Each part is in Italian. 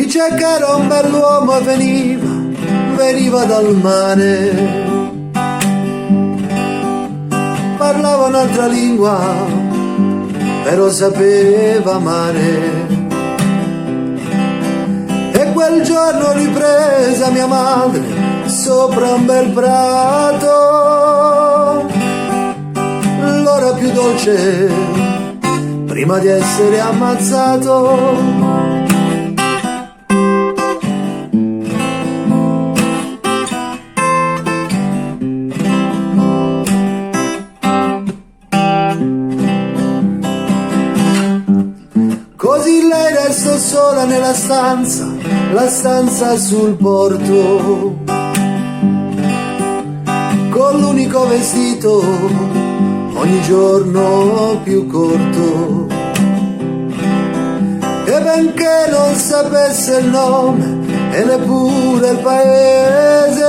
Dice che era un bell'uomo e veniva dal mare. Parlava un'altra lingua, però sapeva amare. E quel giorno ripresa mia madre sopra un bel prato, l'ora più dolce prima di essere ammazzato. Così lei restò sola nella stanza, la stanza sul porto, con l'unico vestito ogni giorno più corto. E benché non sapesse il nome e neppure il paese,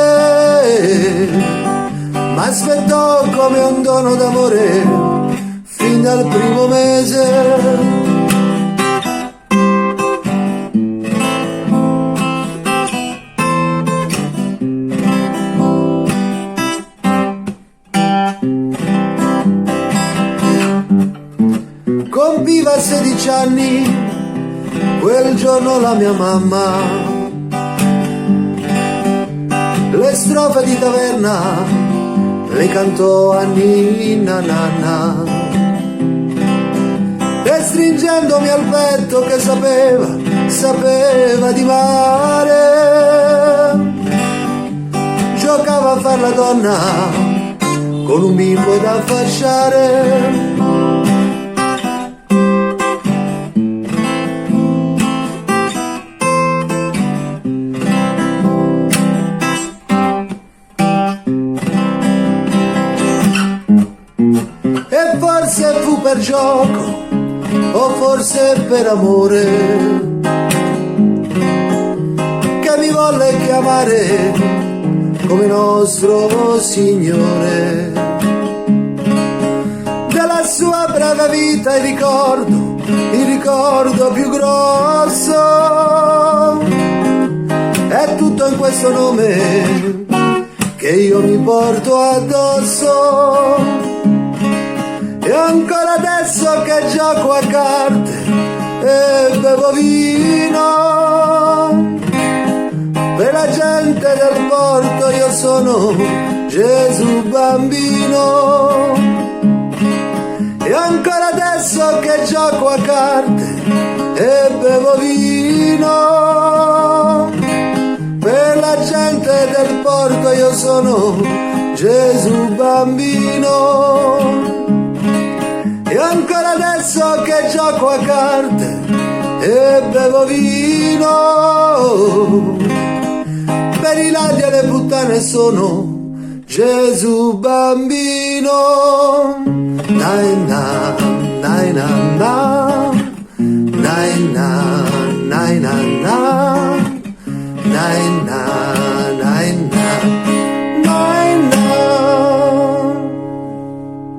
ma aspettò come un dono d'amore fin dal primo mese. Compiva 16 anni quel giorno la mia mamma, le strofe di taverna le cantò a ninna nanna, e stringendomi al petto che sapeva di mare, giocava a far la donna con un bimbo da fasciare. E forse fu per gioco, o forse per amore, che mi volle chiamare come nostro Signore. Della sua brava vita il ricordo più grosso, è tutto in questo nome che io mi porto addosso. E ancora adesso che gioco a carte e bevo vino, per la gente del porto io sono Gesù bambino. E ancora adesso che gioco a carte e bevo vino, per la gente del porto io sono Gesù bambino. E ancora adesso che gioco a carte e bevo vino, per i ladri e le puttane sono Gesù bambino. Nai na, nai na na, nai na, nai na na, nai na.